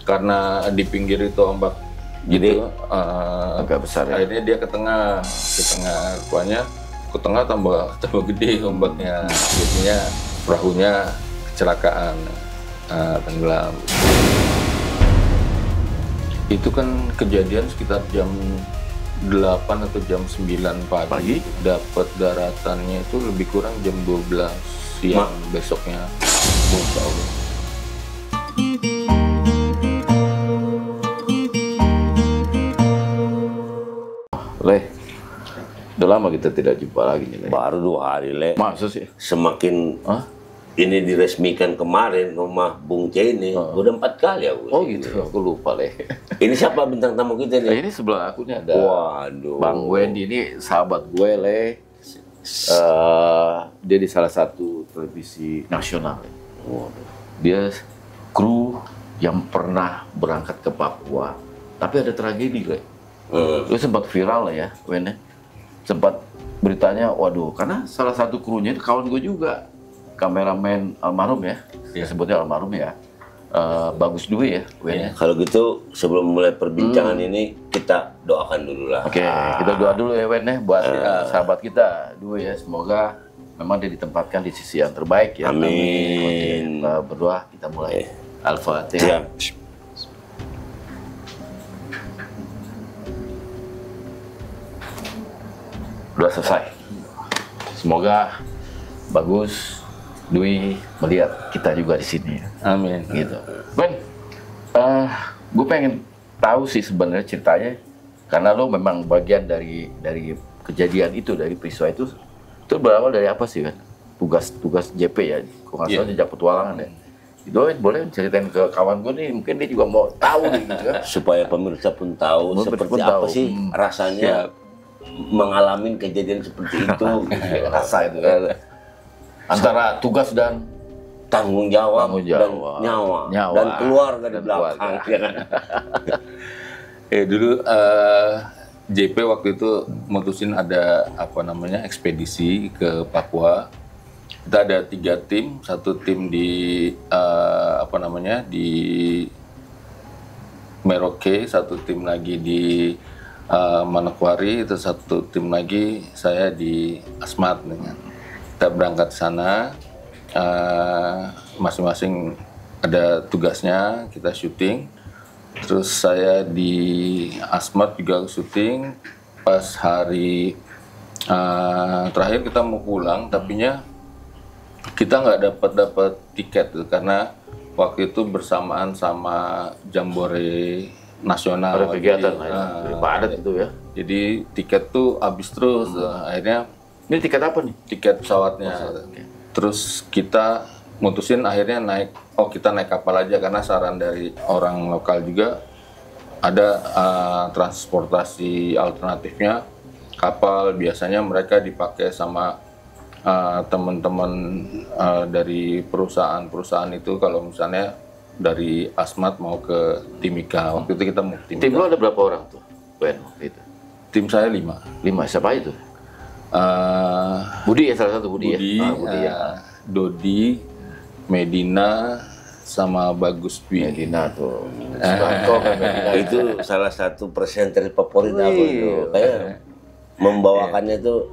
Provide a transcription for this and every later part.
karena di pinggir itu ombak Jadi gitu, agak besar ya. akhirnya dia ke tengah rupanya ke tengah tambah gede ombaknya, jadinya perahunya kecelakaan, tenggelam. Itu kan kejadian sekitar jam 8 atau jam 9 pagi. Dapat daratannya itu lebih kurang jam 12 siang besoknya. Insya Allah. Le, udah lama kita tidak jumpa lagi nih, Le. Baru 2 hari, Le. Masa sih? Semakin ini diresmikan kemarin rumah Bung C ini, udah 4 kali aku. Oh gitu, aku lupa, Le. Ini siapa bintang tamu kita Nah, nih? ini sebelah aku nih ada Waduh. Bang Wendy, ini sahabat gue, Le. Dia di salah satu televisi nasional. Waduh. Dia kru yang pernah berangkat ke Papua, tapi ada tragedi, Le. Itu sempat viral ya, Wen. Sempat beritanya, waduh, karena salah satu krunya itu kawan gue juga, kameramen almarhum ya, sebutnya almarhum ya, Bagus Dwi ya, Wen. Kalau gitu sebelum mulai perbincangan ini kita doakan dulu lah. Oke, kita doa dulu ya, Wen, buat sahabat kita Dwi ya, semoga memang dia ditempatkan di sisi yang terbaik ya. Amin. Kita berdoa, kita mulai. Al-Fatihah. Udah selesai. Semoga Bagus Dwi melihat kita juga di sini. Amin. Gitu. Ben, gue pengen tahu sih sebenarnya ceritanya, karena lo memang bagian dari kejadian itu, dari peristiwa itu berawal dari apa sih, kan? Tugas JP ya, kok nggak salah jejak petualangan ya. Itu boleh ceritain ke kawan gue nih, mungkin dia juga mau tahu nih, gitu kan? Supaya pemirsa pun tahu seperti apa sih rasanya mengalami kejadian seperti itu. Rasa itu kan. Antara tugas dan tanggung jawab, dan nyawa, dan keluarga di belakang. Ya kan? Dulu JP waktu itu mutusin ada ekspedisi ke Papua. Kita ada 3 tim, satu tim di di Merauke, satu tim lagi di Manokwari, itu satu tim lagi saya di Asmat. Kita berangkat ke sana, masing-masing ada tugasnya, kita syuting. Terus saya di Asmat juga syuting. Pas hari terakhir kita mau pulang, tapinya kita nggak dapat tiket tuh, karena waktu itu bersamaan sama Jambore Nasional. Ada kegiatan padat itu ya. Jadi tiket tuh habis terus. Akhirnya ini tiket apa nih? Tiket pesawatnya. Terus kita mutusin akhirnya kita naik kapal aja, karena saran dari orang lokal juga ada transportasi alternatifnya kapal. Biasanya mereka dipakai sama teman-teman dari perusahaan itu, kalau misalnya dari Asmat mau ke Timika. Waktu itu kita mau ke Timika. Tim lo ada berapa orang tuh, Wen? Itu. Tim saya 5. 5, siapa itu? Budi ya, salah satu Budi ya. Budi ya. Dodi, Medina, sama Bagus Dwi. Medina tuh. Itu salah satu presenter favorit aku itu. Kayak membawakannya tuh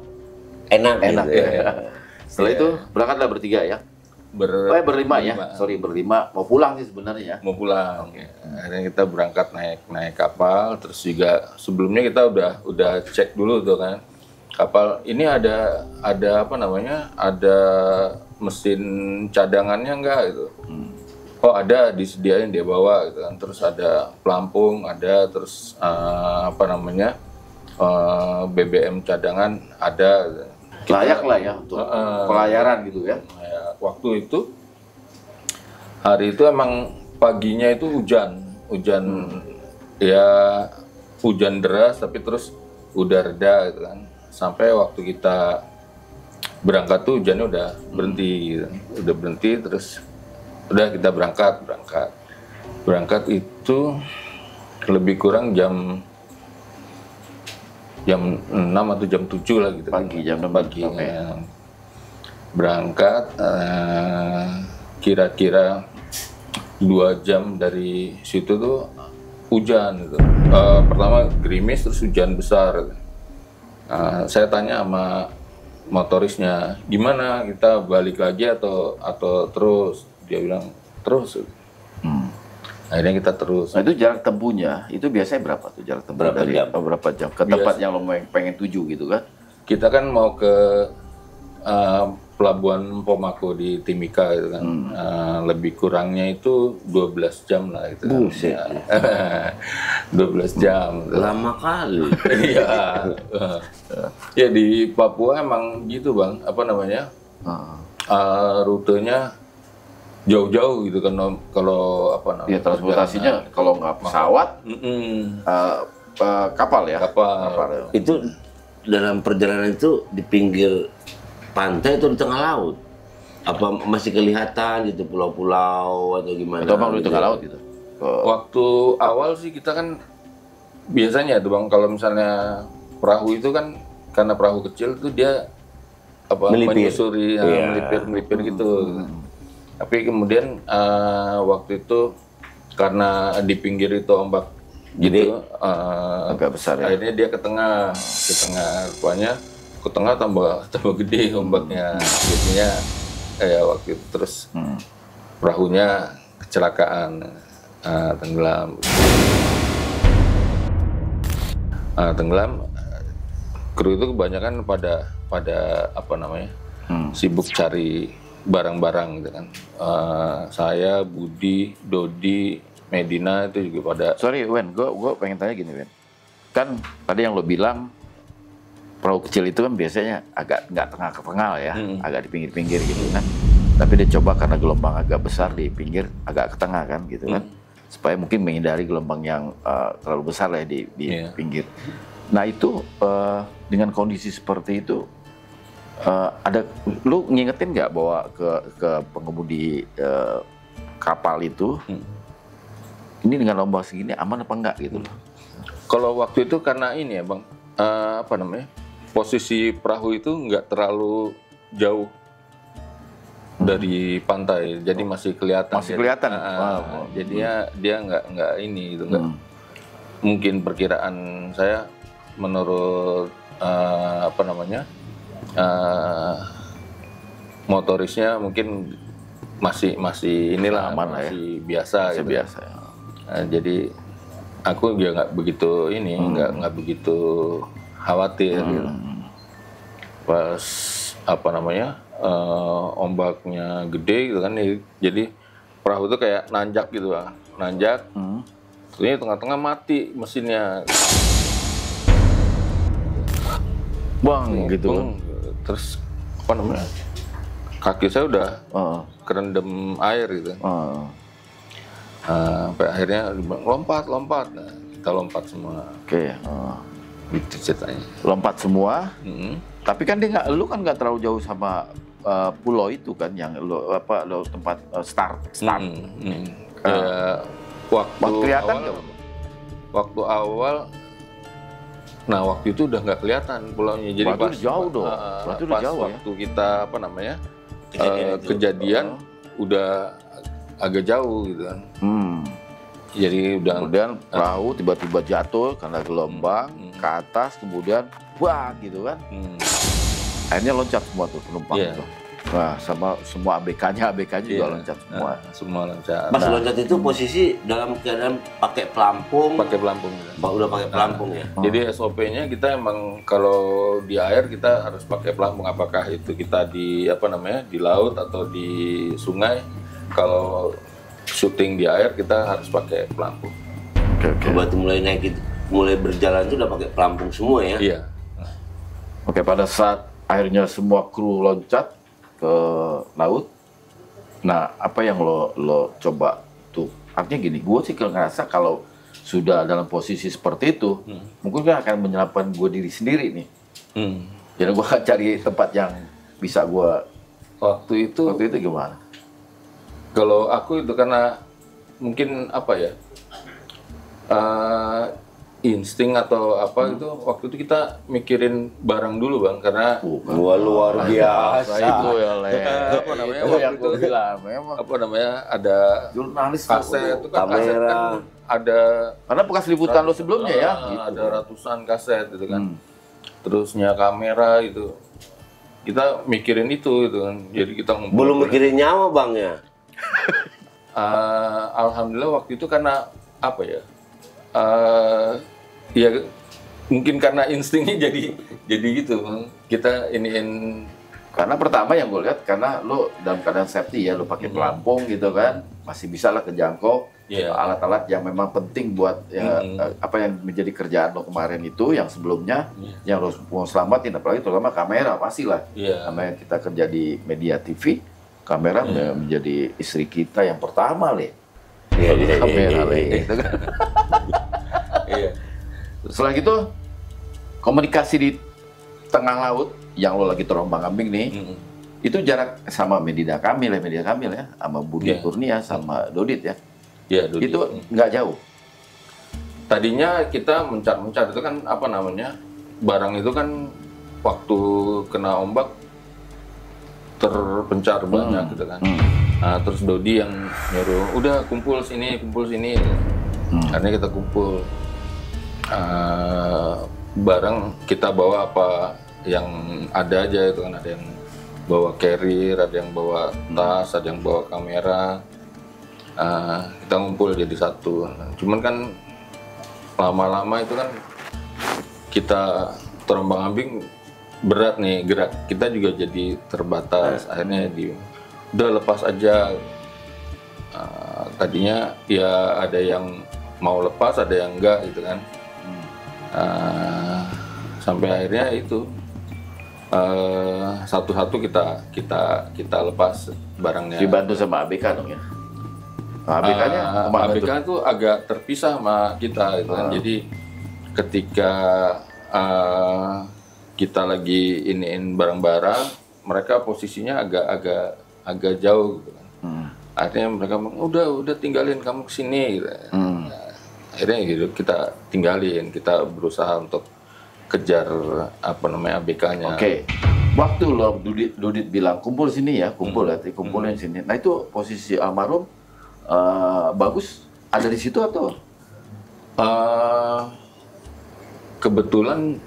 enak gitu ya. Setelah itu berangkatlah bertiga ya. Berlima ya. Sorry, berlima. Mau pulang sih sebenarnya. Mau pulang. Akhirnya kita berangkat naik kapal. Terus juga sebelumnya kita udah cek dulu tuh kan. Kapal ini ada ada mesin cadangannya enggak gitu. Oh ada, disediain, dia bawa gitu kan. Terus ada pelampung, ada terus BBM cadangan ada. Layak lah ya untuk pelayaran gitu ya. Waktu itu hari itu emang paginya itu hujan ya, hujan deras, tapi terus udah reda gitu kan. Sampai waktu kita berangkat tuh hujannya udah berhenti gitu. Udah berhenti, terus udah kita berangkat itu lebih kurang jam 6 atau jam 7 lah gitu. Pagi, jam 6 pagi. Berangkat kira-kira 2 jam dari situ tuh hujan gitu. Pertama gerimis terus hujan besar. Saya tanya sama motorisnya, gimana kita balik lagi atau terus? Dia bilang terus. Akhirnya kita terus. Nah, itu jarak tempuhnya itu biasanya berapa tuh jarak tempuh Berapa dari jam? berapa jam ke tempat yang lo pengen tuju gitu kan? Kita kan mau ke Pelabuhan Pomako di Timika gitu kan. Lebih kurangnya itu 12 jam lah itu. Buset. 12 jam. Lama kali. Iya. Ya di Papua emang gitu Bang, apa namanya? Rutenya jauh-jauh gitu kan kalau apa namanya? Ya transportasinya kalau nggak pesawat, kapal ya. Kapal. Itu dalam perjalanan itu di pinggir pantai atau di tengah laut? Apa masih kelihatan gitu pulau-pulau atau gimana? Atau bang di tengah laut gitu? Waktu awal sih kita kan biasanya tuh Bang, kalau misalnya perahu itu kan karena perahu kecil tuh dia apa menyusuri, melipir gitu. Tapi kemudian waktu itu karena di pinggir itu ombak gitu, agak besar ya. Akhirnya dia ke tengah rupanya ke tengah tambah gede ombaknya. Jadinya waktu itu terus perahunya kecelakaan, tenggelam. Tenggelam. Kru itu kebanyakan pada apa namanya sibuk cari barang-barang gitu kan. Saya, Budi, Dodi, Medina itu juga pada. Sorry Wen, gue pengen tanya gini Wen. Kan tadi yang lo bilang perahu kecil itu kan biasanya agak nggak tengah ke tengah ya, agak di pinggir-pinggir gitu kan. Tapi dia coba karena gelombang agak besar di pinggir, agak ke tengah kan gitu kan, supaya mungkin menghindari gelombang yang terlalu besar lah di pinggir. Nah itu dengan kondisi seperti itu ada, lu ngingetin nggak bahwa ke pengemudi kapal itu ini dengan ombak segini aman apa enggak gitu loh? Kalau waktu itu karena ini ya Bang, apa namanya, posisi perahu itu nggak terlalu jauh dari pantai, jadi masih kelihatan. Masih kelihatan. Jadinya dia nggak ini gitu, nggak. Mungkin perkiraan saya menurut apa namanya motorisnya mungkin masih inilah aman lah ya, masih biasa masih gitu. biasa. Ya. Jadi aku juga nggak begitu ini, nggak begitu khawatir gitu. Pas apa namanya ombaknya gede gitu kan, jadi perahu itu kayak nanjak gitu Bang. Nanjak, terus tengah-tengah mati mesinnya. Bang gitu. Terus apa namanya, kaki saya udah kerendam air gitu. Sampai akhirnya lompat. Nah, kita lompat semua. Oke. Gitu ceritanya. Lompat semua. Tapi kan dia lu kan nggak terlalu jauh sama pulau itu kan yang lo tempat start. Waktu awal, nah waktu itu udah nggak kelihatan pulaunya. Jadi pas jauh dong. Berarti udah jauh waktu kita apa namanya kejadian udah agak jauh gitu kan. Jadi udah kemudian perahu tiba-tiba jatuh karena gelombang ke atas, kemudian wah gitu kan. Akhirnya loncat semua tuh penumpang itu. Nah, sama semua ABK-nya juga loncat semua. Semua loncat. Pas loncat itu posisi dalam keadaan pakai pelampung. Pakai pelampung. Udah pakai pelampung ya. Jadi SOP-nya kita emang kalau di air kita harus pakai pelampung. Apakah itu kita di apa namanya di laut atau di sungai? Kalau syuting di air kita harus pakai pelampung. Oke. Berarti mulai berjalan itu udah pakai pelampung semua ya? Iya. Oke, pada saat akhirnya semua kru loncat ke laut, nah apa yang lo coba tuh? Artinya gini, gue sih ngerasa kalau sudah dalam posisi seperti itu, mungkin kan akan menyelamatkan gue diri sendiri nih. Jadi gue akan cari tempat yang bisa gue. Waktu itu gimana? Kalau aku itu karena mungkin apa ya, insting atau apa itu waktu itu kita mikirin barang dulu Bang, karena Wah, luar biasa. Itu ya, Le. apa namanya Itu waktu yang itu gue bilang, memang apa namanya ada jurnalis kaset itu kan kaset kamera. kan ada karena bekas liputan lo sebelumnya ya. Gitu. ada ratusan kaset gitu kan. Terusnya kamera itu kita mikirin itu gitu kan. Jadi kita ngumpul. Belum mikirin nyawa Bang ya? Alhamdulillah waktu itu karena apa ya? Ya mungkin karena instingnya jadi gitu Bang. Kita iniin Karena pertama yang gue lihat karena lo dalam keadaan safety ya, lo pakai pelampung gitu kan, masih bisa lah kejangkau. Iya. Alat-alat yang memang penting buat ya, apa yang menjadi kerjaan lo kemarin itu, yang sebelumnya yang lo mau selamatin, apalagi terutama kamera pastilah. Iya. Karena kita kerja di media TV, kamera menjadi istri kita yang pertama, Le. Iya. Kamera, Le. Gitu kan. Iya. Setelah gitu komunikasi di tengah laut yang lo lagi terombang-ambing nih, itu jarak sama Medina Kamil ya, sama Budi Kurnia sama Dodit ya. Iya, dulu. Itu nggak jauh. Tadinya kita mencar itu kan apa namanya, barang itu kan waktu kena ombak terpencar banyak gitu kan. Nah, terus Dodi yang nyuruh udah kumpul sini. Akhirnya kita kumpul. Barang kita bawa apa yang ada aja itu kan, ada yang bawa carrier, ada yang bawa tas, ada yang bawa kamera. Kita ngumpul jadi satu. Cuman kan lama-lama itu kan kita terombang-ambing, berat nih gerak. Kita juga jadi terbatas. Akhirnya udah lepas aja. Tadinya ya ada yang mau lepas, ada yang enggak gitu kan. Sampai akhirnya itu satu-satu kita lepas barangnya. Dibantu sama ABK dong ya. ABK-nya ABK itu agak terpisah sama kita gitu kan. Jadi ketika kita lagi iniin barang-barang, mereka posisinya agak jauh gitu kan. Akhirnya mereka bilang, udah tinggalin kamu kesini gitu. Akhirnya gitu kita tinggalin, kita berusaha untuk kejar apa namanya ABK-nya. Oke. Waktu lo Dudit bilang kumpul sini ya, kumpulin sini. Nah itu posisi almarhum Bagus ada di situ atau? Kebetulan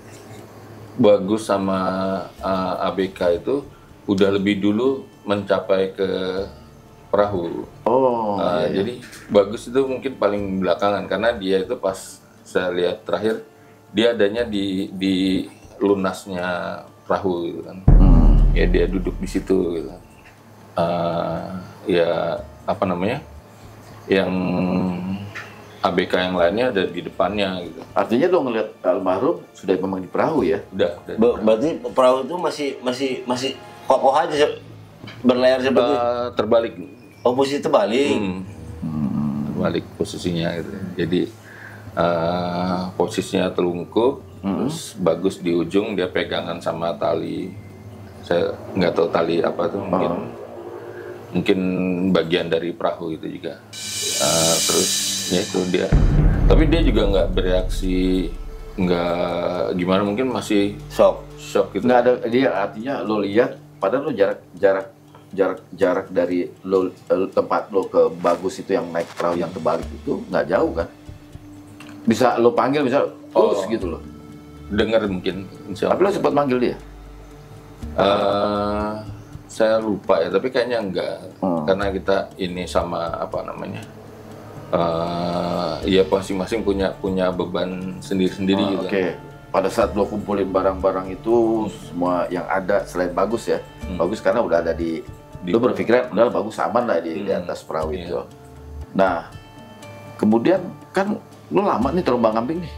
Bagus sama ABK itu udah lebih dulu mencapai ke perahu. Iya. Jadi Bagus itu mungkin paling belakangan karena dia itu pas saya lihat terakhir dia adanya di lunasnya perahu gitu kan. Ya dia duduk di situ gitu. Ya apa namanya? Yang ABK yang lainnya ada di depannya gitu. Artinya lo ngeliat almarhum sudah memang di perahu ya? Udah. Berarti perahu itu masih kokoh aja berlayar seperti terbalik. Oh, posisi terbalik. Terbalik posisinya gitu. Jadi posisinya telungkup, terus Bagus di ujung, dia pegangan sama tali. Saya nggak tahu tali apa tuh, mungkin bagian dari perahu itu juga. Terus ya itu dia. Tapi dia juga nggak bereaksi, nggak gimana, mungkin masih shock gitu. Nggak ada, dia artinya lo lihat, padahal lo jarak dari lo tempat lo ke Bagus itu yang naik perahu yang terbalik itu nggak jauh kan? Bisa lo panggil, bisa terus gitu loh. Dengar mungkin, insya Allah. Tapi lo sempat manggil dia? Saya lupa ya, tapi kayaknya enggak. Karena kita ini sama apa namanya, ya masing-masing punya beban sendiri-sendiri gitu. Oke. Pada saat lo kumpulin barang-barang itu semua yang ada selain Bagus ya, Bagus karena udah ada lo berpikiran udah Bagus aman lah di atas perahu itu. Nah, kemudian kan lo lama nih terombang-ambing nih.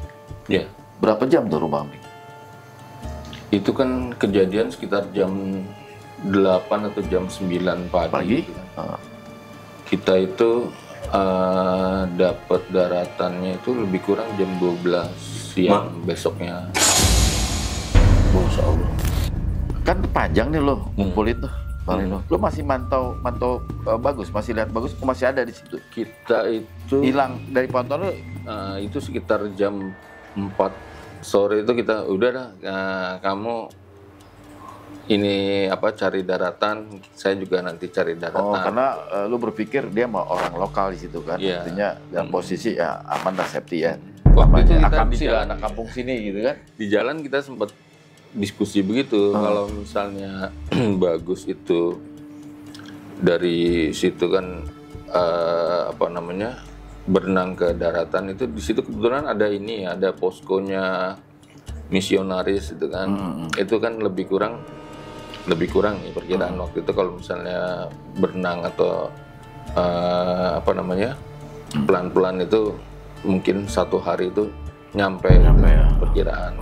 Iya. Berapa jam terombang-ambing? Itu kan kejadian sekitar jam 8 atau jam 9 pagi. Gitu kan. Kita itu dapat daratannya itu lebih kurang jam 12 siang besoknya. Masya Allah. Kan panjang nih lo ngumpulin tuh. Lo masih mantau Bagus, masih lihat Bagus, masih ada di situ. Kita itu Hilang dari pantauan lo itu sekitar jam 4 sore itu kita udah dah, kamu ini cari daratan, saya juga nanti cari daratan. Oh, karena lu berpikir dia mau orang lokal di situ kan, artinya dalam posisi ya aman lah, safety ya. Waktu itu kita akamsi lah, anak kampung sini gitu kan. Di jalan kita sempat diskusi begitu, kalau misalnya Bagus itu dari situ kan berenang ke daratan itu, di situ kebetulan ada poskonya misionaris itu kan. Itu kan lebih kurang nih perkiraan waktu itu kalau misalnya berenang atau pelan-pelan itu mungkin 1 hari itu nyampe ya. Perkiraan.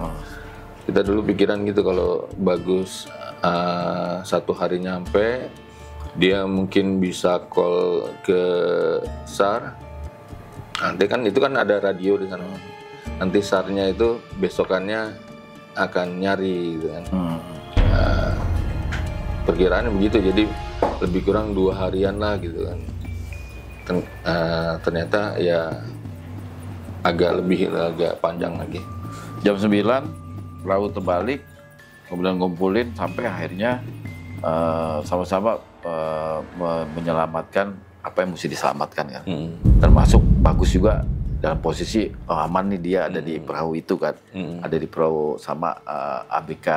Kita dulu pikiran gitu, kalau Bagus 1 hari nyampe, dia mungkin bisa call ke SAR. Nanti kan itu kan ada radio di sana. Nanti SAR-nya itu besokannya akan nyari gitu kan. Perkiraannya begitu, jadi lebih kurang 2 harian lah gitu kan. Ternyata ya agak panjang lagi. Jam 9 perahu terbalik, kemudian ngumpulin sampai akhirnya sama-sama menyelamatkan apa yang mesti diselamatkan kan. Termasuk Bagus juga dalam posisi aman nih, dia ada di perahu itu kan, ada di perahu sama ABK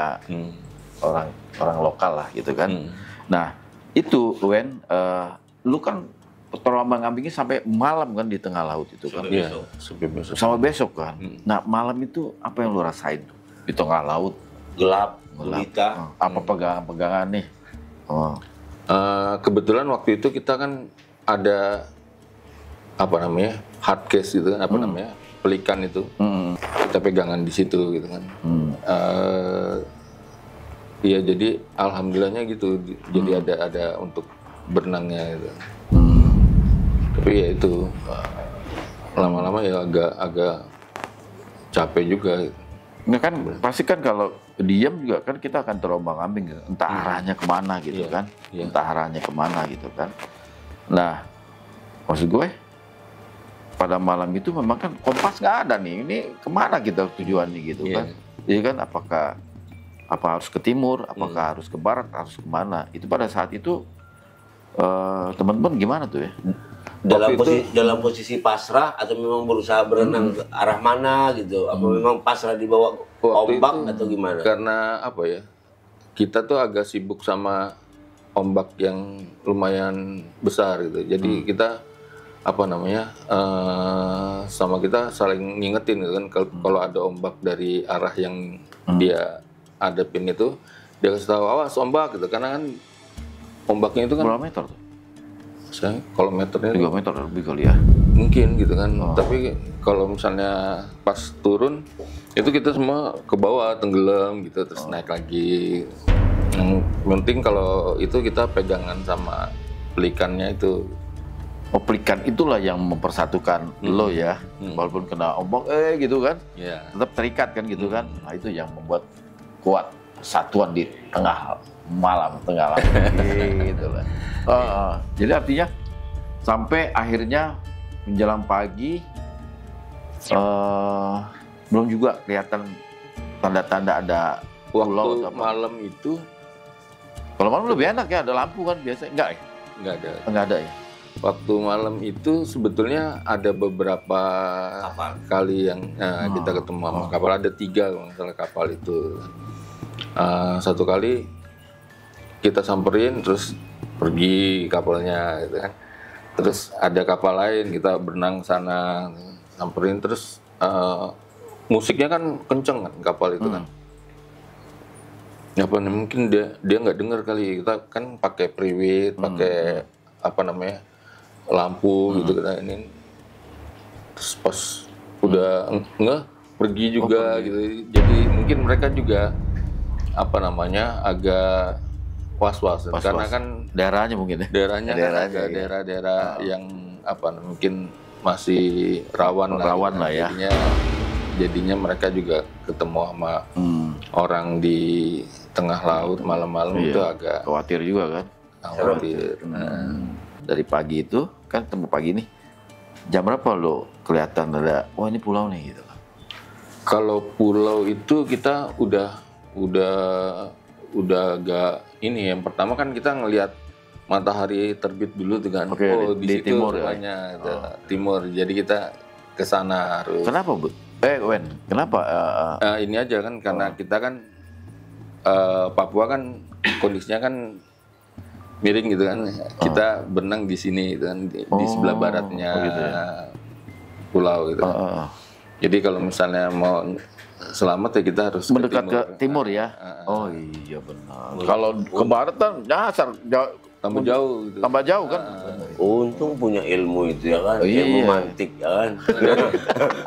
orang lokal lah gitu kan. Nah itu Wen, lu kan terombang-ambingnya sampai malam kan di tengah laut itu kan. Sampai besok kan. Nah malam itu apa yang lu rasain tuh di tengah laut? Gelap. Apa pegangan-pegangan nih? Kebetulan waktu itu kita kan ada hard case gitu kan, pelikan itu. Kita pegangan di situ gitu kan. Iya, jadi alhamdulillahnya gitu. Jadi ada untuk berenangnya gitu. Tapi ya itu lama-lama ya agak capek juga. Nah kan pasti kan kalau diam juga kan kita akan terombang-ambing, entah arahnya kemana gitu kan, entah arahnya kemana gitu kan. Nah maksud gue pada malam itu memang kan kompas nggak ada nih, ini kemana kita tujuannya gitu kan. Jadi kan apa harus ke timur, apakah harus ke barat, harus kemana? Itu pada saat itu teman-teman gimana tuh ya? Dalam posisi pasrah atau memang berusaha berenang ke arah mana gitu? Apa memang pasrah di bawah ombak atau gimana? Karena kita tuh agak sibuk sama ombak yang lumayan besar gitu. Jadi kita sama kita saling ngingetin gitu kan, kalau ada ombak dari arah yang dia hadapin itu, dia kasih tahu awas ombak gitu, karena kan ombaknya itu kan berapa meter tuh? Kalau meternya 3 meter lebih kali ya? Mungkin gitu kan. Tapi kalau misalnya pas turun itu kita semua ke bawah tenggelam gitu, terus naik lagi. Yang penting kalau itu kita pegangan sama pelikannya itu. Oh, pelikan itulah yang mempersatukan lo ya, walaupun kena ombak gitu kan, tetap terikat kan gitu kan. Nah itu yang membuat kuat satuan di tengah malam, tengah laut gitu lah. Jadi artinya sampai akhirnya menjelang pagi belum juga kelihatan tanda-tanda ada pulau. Waktu malam itu, kalau malam lebih enak ya, ada lampu kan biasa. Enggak ada ya. Waktu malam itu sebetulnya ada beberapa kali yang kita ketemu sama kapal, ada 3 kalau nggak salah kapal itu. Satu kali kita samperin terus pergi kapalnya gitu kan. Terus ada kapal lain, kita berenang sana samperin, terus musiknya kan kenceng kan kapal itu kan. Mungkin dia nggak dengar kali, kita kan pakai priwit, pakai lampu gitu kan ini. Terus pas udah pergi juga gitu. Jadi mungkin mereka juga agak was-was karena kan daerahnya mungkin ya. Daerahnya kan agak daerah-daerah yang mungkin masih rawan lah ya. Jadinya mereka juga ketemu sama orang di tengah laut malam-malam itu agak khawatir juga kan. Khawatir. Dari pagi itu kan ketemu pagi nih. Jam berapa lo kelihatan ada ini pulau nih gitu kan? Kalau pulau itu kita udah agak ini. Yang pertama kan kita ngelihat matahari terbit dulu tuh kan. Oke, di situ timur rumahnya, timur. Jadi kita ke sana harus. Kenapa, Bu? Wen, kenapa? Ini aja kan karena kita kan Papua kan kondisinya kan miring gitu kan. Kita berenang di sini gitu kan di sebelah baratnya gitu ya? pulau gitu. Jadi kalau misalnya mau selamat ya kita harus Mendekat ke timur ya? Oh iya benar. Kalau ke barat kan nyasar tambah jauh gitu. tambah jauh kan? Untung punya ilmu itu ya kan, Oh, iya. ilmu mantik ya kan.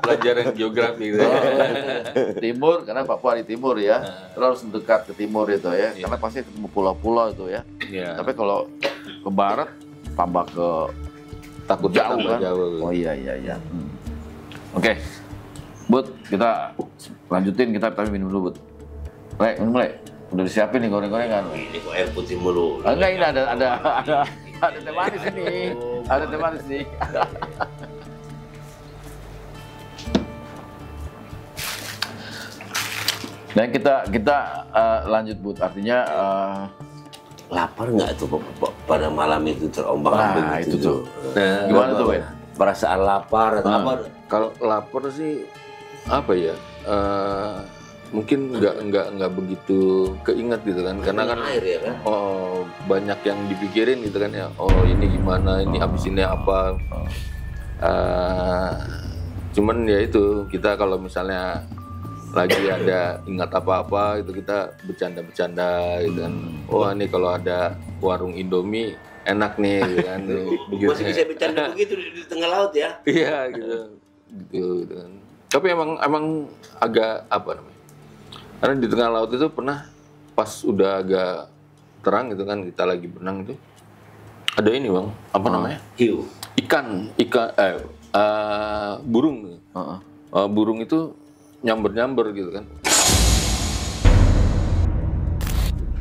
Pelajaran geografi gitu. Timur, karena Papua di timur ya. Terus harus mendekat ke timur itu ya. Karena pasti ketemu pulau-pulau itu ya. Iya. Tapi kalau ke barat tambah ke Takut jauh tambah kan? jauh. Oh iya. Oke. Bud, kita lanjutin, kita minum dulu, Bud. Minum, udah disiapin nih goreng-gorengan. Ini kok air putih mulu. Enggak, ini ada teh manis ini. Ada teh manis nih. Dan kita lanjut, Bud. Artinya Lapar nggak tuh pada malam itu terombang-ambing nah, itu itu tuh. Gimana tuh, Wen? Perasaan lapar atau apa? Kalau lapar sih apa ya? Mungkin nggak begitu keinget gitu kan, karena kan air ya kan? banyak yang dipikirin gitu kan ya. Oh ini gimana, ini abis ini apa? Cuman ya itu kita kalau misalnya lagi ada ingat apa-apa itu kita bercanda-bercanda gitu kan. Oh ini kalau ada warung Indomie enak nih gitu kan. Masih bisa bercanda begitu di tengah laut ya? Iya gitu kan. Tapi emang agak apa namanya? Karena di tengah laut itu pernah pas udah agak terang gitu kan, kita lagi berenang itu ada ini bang, apa namanya? Hiu. Ikan burung. Burung itu nyamber gitu kan.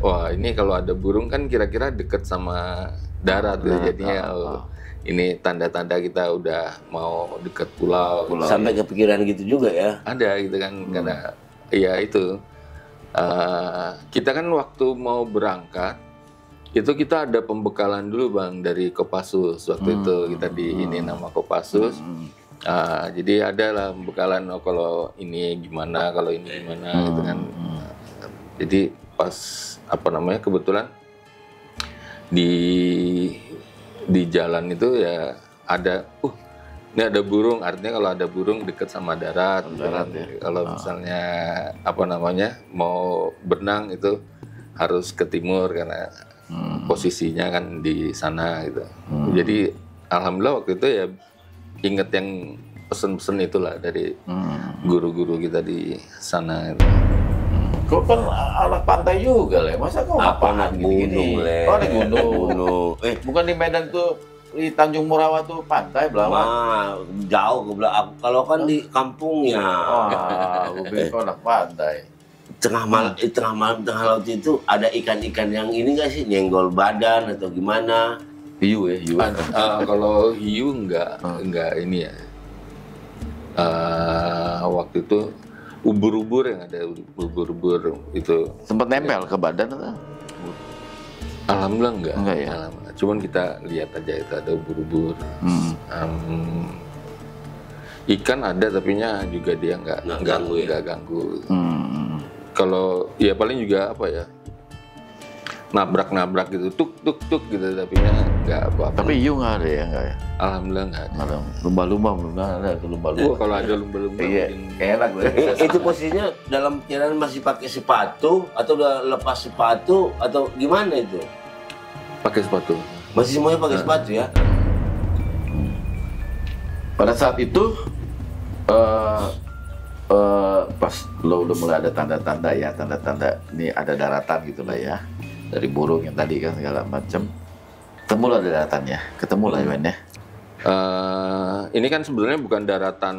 Wah ini kalau ada burung kan kira-kira deket sama darat ya, jadinya ini tanda-tanda kita udah mau deket pulau. Sampai kepikiran gitu juga ya? Ada gitu kan, karena ya itu kita kan waktu mau berangkat itu kita ada pembekalan dulu bang dari Kopassus waktu itu kita ini nama Kopassus. Jadi ada lah pembekalan kalau ini gimana, kalau ini gimana gitu kan. Jadi pas apa namanya kebetulan di jalan itu ya ada ini ada burung, artinya kalau ada burung dekat sama darat ya. Kalau misalnya apa namanya mau berenang itu harus ke timur karena posisinya kan di sana gitu. Jadi alhamdulillah waktu itu ya inget yang pesen-pesen itulah dari guru-guru kita di sana gitu. Kau kan anak pantai juga, Le. Masa kau Anak gunung, Le. Oh, di gunung. Bukan di Medan tuh, di Tanjung Morawa tuh pantai, Belawan. Jauh ke belakang. Kalau kan di kampungnya. Gue pikir kau anak pantai. Tengah malam, tengah laut itu ada ikan-ikan yang ini nggak sih? Nyenggol badan atau gimana? Hiu ya, hiu. Kalau hiu enggak ini ya. Waktu itu ubur-ubur yang ada, ubur-ubur itu. Sempat nempel ke badan atau? Alhamdulillah enggak. Enggak ya. Alhamdulillah. Cuman kita lihat aja itu ada ubur-ubur. Ikan ada tapinya juga dia nggak ganggu. Kalau ya paling juga apa ya, nabrak gitu, tuk gitu, tapinya nggak apa-apa. Tapi hiu nggak ada ya, nggak ya? Alhamdulillah nggak ada. Lumba-lumba belum ada, lumba-lumba. Kalau ada lumba-lumba iya, enak. Itu posisinya dalam kiraan masih pakai sepatu atau udah lepas sepatu atau gimana itu? Pakai sepatu. Masih semuanya pakai sepatu ya? Pada saat itu pas lo udah mulai ada tanda-tanda ini ada daratan gitu lah ya, dari burung yang tadi kan segala macam, ketemu lah daratannya, ketemu lah ya. Ini kan sebenarnya bukan daratan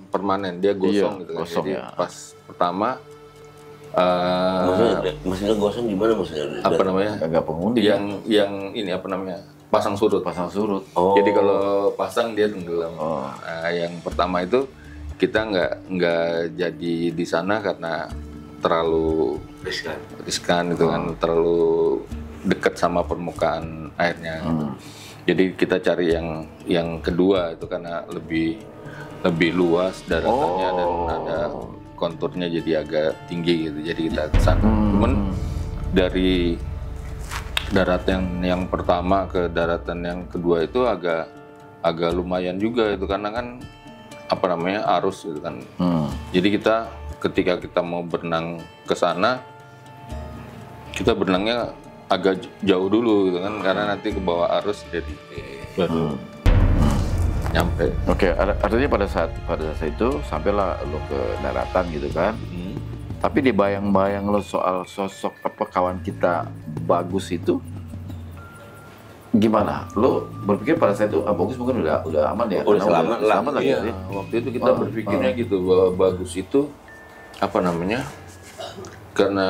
permanen, dia gosong gitu kan. Gosong, jadi ya. pas pertama maksudnya gosong gimana maksudnya? apa namanya? Agak pengundi. Yang ini apa namanya? Pasang surut. Pasang surut. Jadi kalau pasang dia tenggelam. Yang pertama itu kita nggak jadi di sana karena terlalu riskan gitu kan, terlalu dekat sama permukaan airnya gitu. Jadi kita cari yang kedua itu karena lebih luas daratannya dan ada konturnya jadi agak tinggi gitu. Jadi kita ke sana. Cuman dari daratan yang pertama ke daratan yang kedua itu agak lumayan juga itu karena kan apa namanya arus gitu kan. Jadi ketika kita mau berenang ke sana, kita berenangnya agak jauh dulu gitu kan karena nanti ke bawah arus jadi baru nyampe. Oke, artinya pada saat itu sampailah lo ke daratan gitu kan. Tapi di bayang-bayang lo soal sosok apa kawan kita Bagus itu gimana? Lo berpikir pada saat itu Bagus mungkin udah aman ya? Udah selamat lah. Iya, waktu itu kita berpikirnya gitu bahwa Bagus itu apa namanya? Karena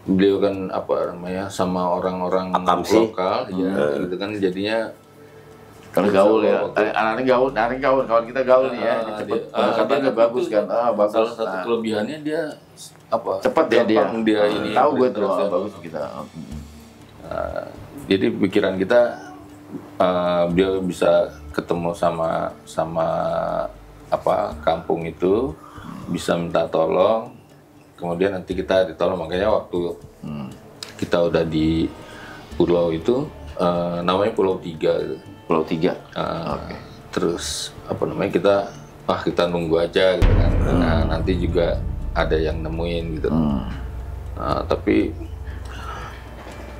beliau kan apa namanya sama orang-orang lokal ya gitu kan jadinya karena gaul ya, anaknya gaul, kawan kita gaul nih ya, katanya bagus kan, bagus. Salah satu kelebihannya dia apa? Cepat dia ini. Tahu gue tuh bagus kita. Jadi pikiran kita dia bisa ketemu sama apa kampung itu, bisa minta tolong, kemudian nanti kita ditolong. Makanya waktu kita udah di pulau itu namanya Pulau 3 gitu. Pulau 3. Terus apa namanya kita nunggu aja gitu kan. Nah, nanti juga ada yang nemuin gitu. Tapi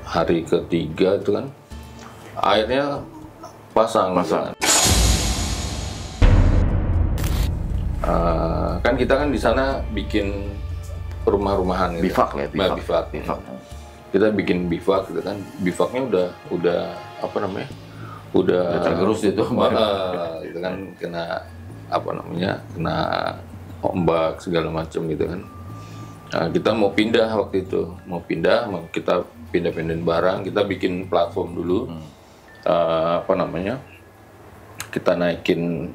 hari ketiga itu kan airnya pasang. Gitu kan. Kan kita kan di sana bikin rumah-rumahan gitu. Bivak. Kita bikin bivak gitu kan. Bivaknya udah apa namanya? Udah tergerus itu gitu kan kena apa namanya kena ombak segala macam gitu kan. Kita mau pindah waktu itu mau kita pindahin barang, kita bikin platform dulu. Apa namanya kita naikin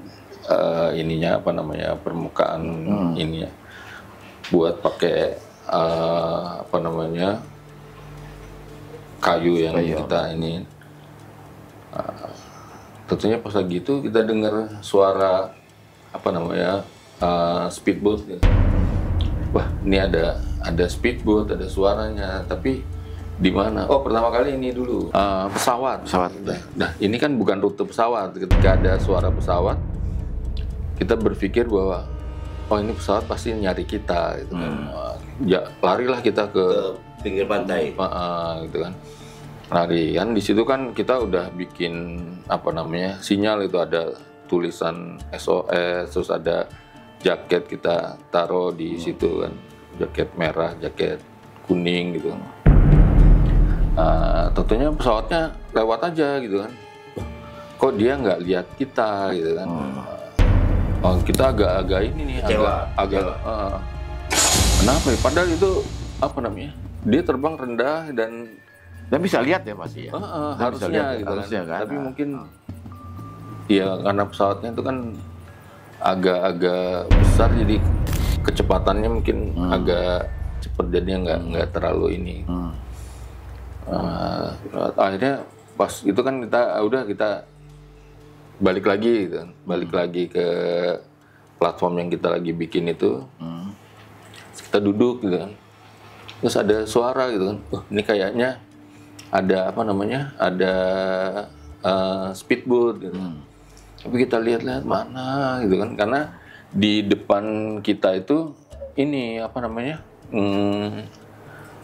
ininya apa namanya permukaan ininya buat pakai apa namanya kayu yang kita ini. Tentunya pas lagi itu kita dengar suara apa namanya speedboat gitu. Wah ini ada speedboat, ada suaranya, tapi di mana? Oh pertama kali ini dulu pesawat. Nah ini kan bukan rute pesawat. Ketika ada suara pesawat, kita berpikir bahwa oh ini pesawat pasti nyari kita gitu kan. Ya larilah kita ke pinggir pantai. Gitu kan. Lari kan di situ kan kita udah bikin apa namanya sinyal itu ada tulisan SOS, terus ada jaket kita taruh di situ kan, jaket merah, jaket kuning gitu. Tentunya pesawatnya lewat aja gitu kan, kok dia nggak lihat kita gitu kan. Kita agak ini nih agak kenapa ya? Padahal itu apa namanya dia terbang rendah dan bisa lihat ya pasti ya. Harusnya gitu kan. Tapi mungkin ya karena pesawatnya itu kan agak besar jadi kecepatannya mungkin agak cepat jadinya nggak terlalu ini. Akhirnya pas itu kan kita balik lagi gitu kan. Balik lagi ke platform yang kita lagi bikin itu. Kita duduk gitu kan. Terus ada suara gitu kan. Ini kayaknya ada apa namanya ada speedboat gitu. Tapi kita lihat mana gitu kan karena di depan kita itu ini apa namanya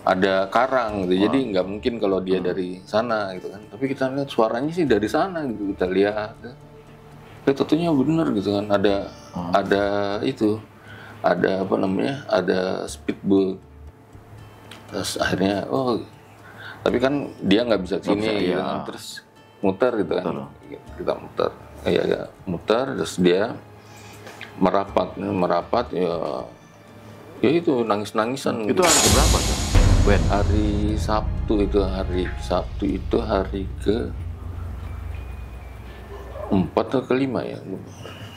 ada karang gitu. Jadi nggak mungkin kalau dia dari sana gitu kan. Tapi kita lihat suaranya sih dari sana gitu, kita lihat tentunya benar gitu kan ada itu ada apa namanya ada speedboat. Terus akhirnya tapi kan dia nggak bisa kesini gitu kan. Terus muter gitu kan. Kita muter muter terus dia merapat ya itu nangis-nangisan itu hari berapa tuh? Hari Sabtu itu hari ke 4 atau ke 5 ya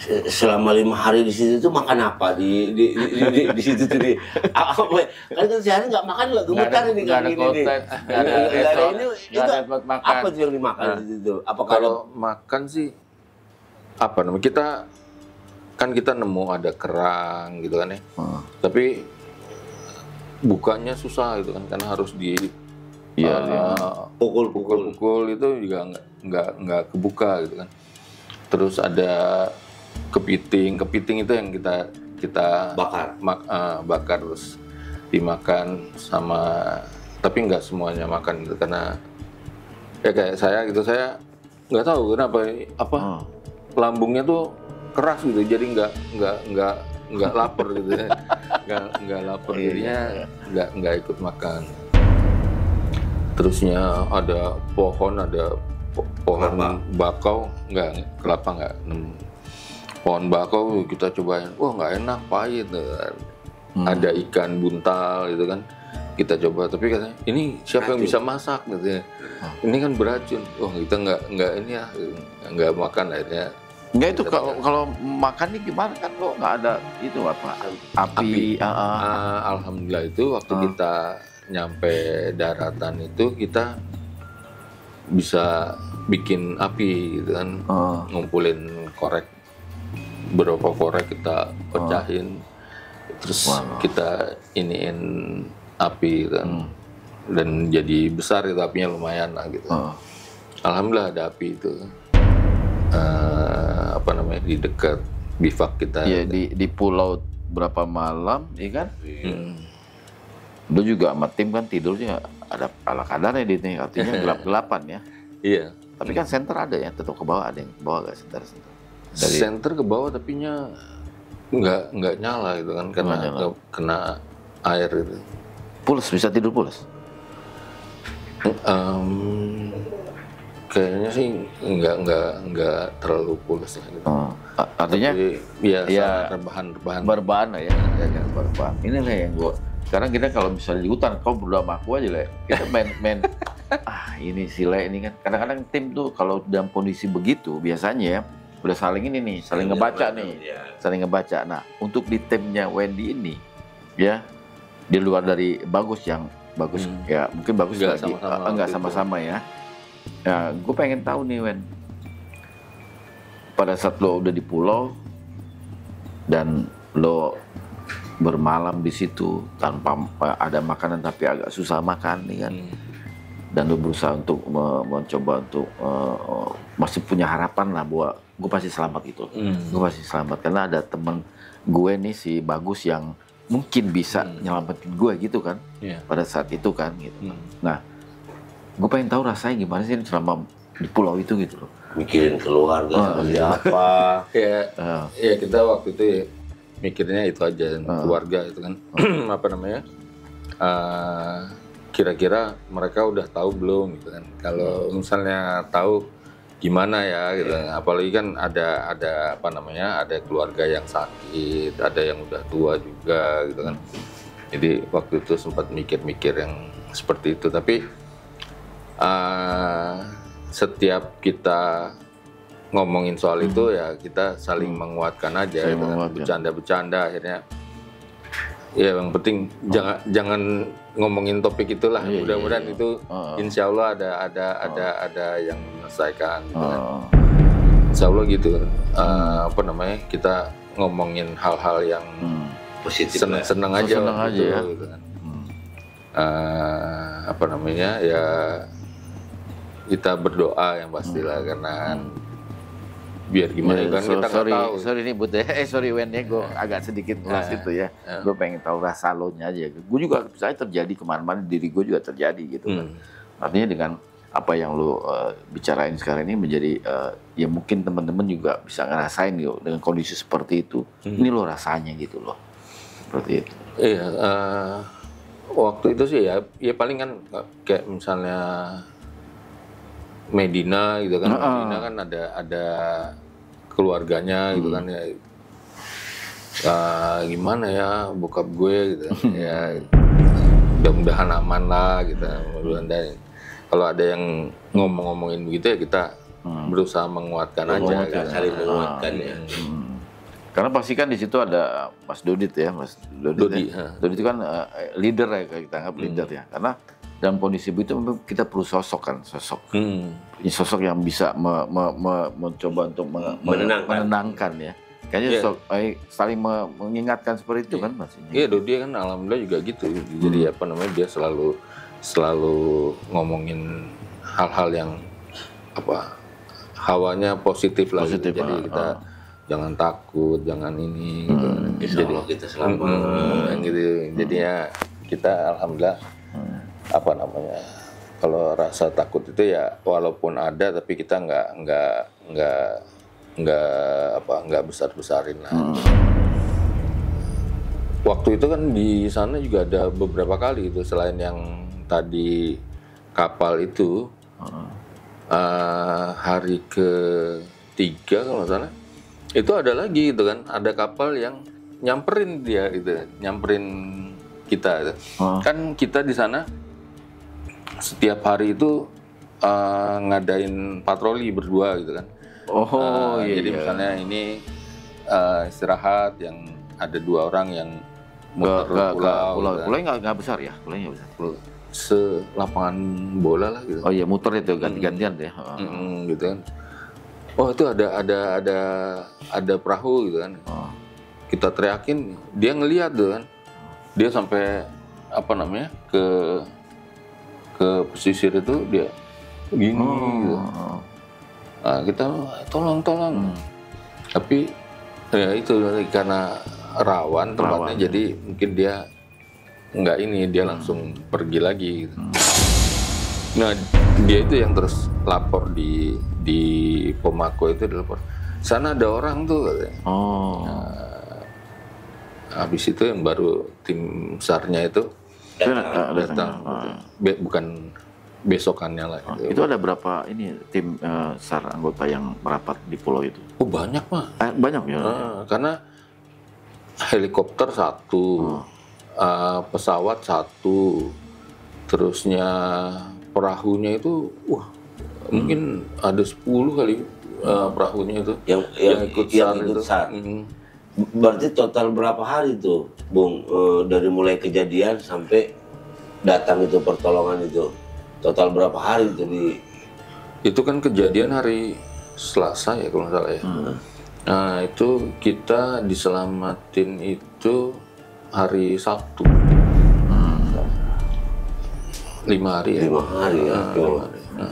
selama 5 hari di situ tuh makan apa di situ tuh di apa kan sehari nggak makan nggak gemetar ini nggak ada ini konten, nggak ada ini nggak ada buat makan. apa tuh yang dimakan di situ apa Kalau makan sih apa namanya, kita nemu ada kerang gitu kan ya, tapi bukanya susah gitu kan karena harus pukul itu juga nggak kebuka gitu kan. Terus ada kepiting itu yang kita bakar terus dimakan sama, tapi nggak semuanya makan gitu karena ya kayak saya gitu, saya nggak tahu kenapa lambungnya tuh keras gitu, jadi nggak lapar gitu ya. nggak lapar jadinya nggak ikut makan. Terusnya ada pohon bakau, kelapa nggak nemu. Pohon bakau kita cobain, wah nggak enak, pahit. Ada ikan buntal gitu kan, kita coba, tapi katanya ini siapa yang bisa masak gitu ya. Ini kan beracun, kita nggak makan akhirnya. Enggak itu kalau makan nih gimana kan lo nggak ada itu apa api. Alhamdulillah itu waktu kita nyampe daratan itu kita bisa bikin api gitu kan, ngumpulin beberapa korek kita pecahin, terus kita iniin api gitu kan, dan jadi besar itu apinya lumayan lah gitu. Alhamdulillah ada api itu. Di dekat bivak kita. Iya, di pulau berapa malam, ya kan? Lu juga sama tim kan tidurnya ada ala kadarnya di sini, artinya gelap-gelapan ya. Iya. Tapi kan senter ada ya, tetap ke bawah, ada yang ke bawah nggak senter? Senter ke bawah tapi nggak nyala gitu kan, karena kena air gitu. Pules, bisa tidur pules? Kayaknya sih nggak terlalu pules lah gitu. Artinya ya rebahan lah ya, berbahan. Ini lah yang gue sekarang kita kalau misalnya di hutan, kau berdua sama aku aja lah, kita main ini sila ini kan. Kadang-kadang tim tuh kalau dalam kondisi begitu biasanya ya udah saling ngebaca. Nah untuk di timnya Wendy ini ya, di luar dari bagus ya mungkin bagus nggak sama-sama ya. Ya, gue pengen tahu nih Wen, pada saat lo udah di pulau dan lo bermalam di situ tanpa ada makanan tapi agak susah makan nih kan, dan lo berusaha untuk mencoba untuk masih punya harapan lah bahwa gue pasti selamat itu, gue pasti selamat karena ada temen gue nih si Bagus yang mungkin bisa nyelamatin gue gitu kan, pada saat itu kan gitu. Nah gue pengen tahu rasanya gimana sih selama di pulau itu gitu loh. Mikirin keluarga seperti apa. Ya kita waktu itu mikirnya itu aja, keluarga itu kan. Kira-kira mereka udah tahu belum gitu kan. Kalau misalnya tahu gimana ya gitu. Apalagi kan ada ada keluarga yang sakit, ada yang udah tua juga gitu kan. Jadi waktu itu sempat mikir-mikir yang seperti itu, tapi setiap kita ngomongin soal itu ya kita saling menguatkan aja, bercanda-bercanda akhirnya. Ya yang penting jangan ngomongin topik itulah. Mudah-mudahan itu insya Allah ada yang menyelesaikan. Insya Allah gitu. Kita ngomongin hal-hal yang positif, seneng aja ya. Gitu kan. Ya kita berdoa yang pastilah karena biar gimana kan kita nggak tahu. Sorry nih Bud ya, sorry Wen ya, gue agak sedikit ngelas itu ya. Gue pengen tahu rasa lo nya aja. Gue juga saya terjadi kemana-mana, diri gue juga terjadi gitu kan. Artinya dengan apa yang lo bicarain sekarang ini menjadi ya mungkin teman-teman juga bisa ngerasain gitu dengan kondisi seperti itu. Ini lo rasanya gitu loh, seperti itu. Iya. Waktu itu sih ya paling kan kayak misalnya Medina gitu kan, Medina kan ada keluarganya gitu kan ya. Gimana ya bokap gue gitu ya, mudah-mudahan aman lah gitu. Mudah-mudahan kalau ada yang ngomongin begitu ya kita berusaha menguatkan aja, saling menguatkan ya. Karena pasti kan di situ ada Mas Dodit ya, Mas Dodit. Dodit itu kan leader ya, kita anggap leader ya. Karena dalam kondisi begitu memang kita perlu sosok kan, sosok. Sosok yang bisa mencoba untuk menenangkan ya. Kayaknya saling mengingatkan seperti itu kan Mas. Iya, Dodi kan alhamdulillah juga gitu. Jadi apa namanya, dia selalu ngomongin hal-hal yang apa, hawanya positif lah. Gitu. Jadi kita jangan takut, jangan ini gitu. Jadi kita selamat gitu. Jadi ya kita alhamdulillah apa namanya, kalau rasa takut itu ya walaupun ada tapi kita nggak besar-besarin lah. Waktu itu kan di sana juga ada beberapa kali itu, selain yang tadi kapal itu hari ke-3 kalau nggak salah itu ada lagi gitu kan, ada kapal yang nyamperin dia gitu, nyamperin kita gitu. Kan kita di sana setiap hari itu ngadain patroli berdua gitu kan. Jadi misalnya ini istirahat, yang ada 2 orang yang muter pulau nggak besar ya, pulaunya nggak besar. Selapangan bola lah gitu. Oh iya, muter itu ganti-gantian ya. Gitu kan. Oh itu ada perahu gitu kan. Kita teriakin, dia ngelihat tuh kan. Dia sampai apa namanya ke pesisir itu dia gini gitu. Nah, kita tolong. Tapi ya itu karena rawan tempatnya, jadi mungkin dia nggak ini, dia langsung pergi lagi gitu. Nah dia itu yang terus lapor di Pomako itu, dilapor sana ada orang tuh katanya. Habis itu yang baru tim SAR-nya itu datang. Bukan besokannya lah. Itu ada berapa ini tim SAR anggota yang merapat di pulau itu? Oh banyak mah. Banyak ya. Karena helikopter 1, pesawat 1, terusnya perahunya itu, mungkin ada 10 kali perahunya itu. Yang ikut SAR. Berarti total berapa hari tuh, Bung, dari mulai kejadian sampai datang itu pertolongan itu? Total berapa hari itu Itu kan kejadian hari Selasa ya kalau nggak salah ya. Nah itu kita diselamatin itu hari Sabtu. 5 hari ya. 5 hari ya.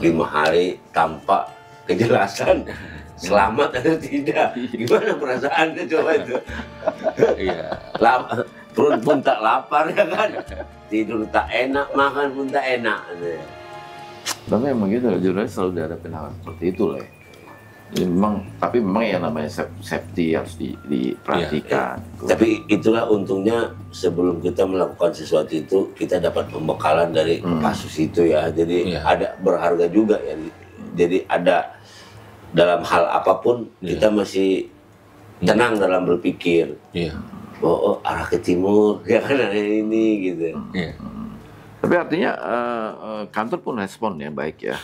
5 hari tanpa kejelasan selamat atau tidak. Gimana perasaannya coba itu? Iya. Perut pun tak lapar ya kan. Tidur tak enak, makan pun tak enak. Tapi memang gitu, jurnalis selalu dihadapin hal seperti itu lah. Tapi memang yang namanya safety harus diperhatikan. Tapi itulah untungnya sebelum kita melakukan sesuatu itu kita dapat pembekalan dari kasus itu ya. Jadi ada berharga juga ya. Jadi ada dalam hal apapun kita masih tenang dalam berpikir. Oh, arah ke timur ya kan ada ini gitu. Tapi artinya kantor pun respon ya baik ya.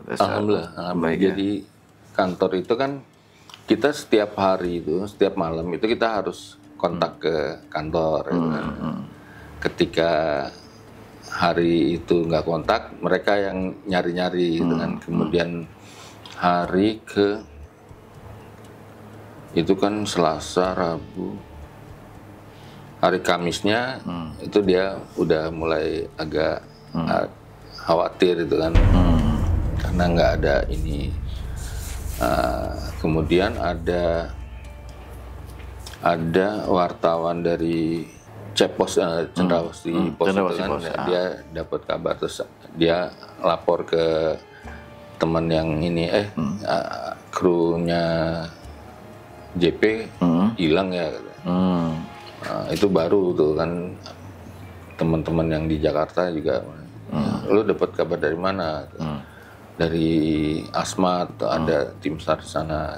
Alhamdulillah. Jadi kantor itu kan kita setiap hari itu, setiap malam itu kita harus kontak ke kantor. Ketika hari itu nggak kontak, mereka yang nyari-nyari gitu kan. Kemudian hari ke itu kan Selasa, Rabu, hari Kamisnya itu dia udah mulai agak khawatir itu kan, karena nggak ada ini. Kemudian ada wartawan dari Cepos, Cendrawasih Pos itu kan, dia dapat kabar terus dia lapor ke teman yang ini, krunya JP hilang ya. Itu baru tuh kan, teman-teman yang di Jakarta juga, lu dapat kabar dari mana? Dari Asmat, ada tim SAR di sana.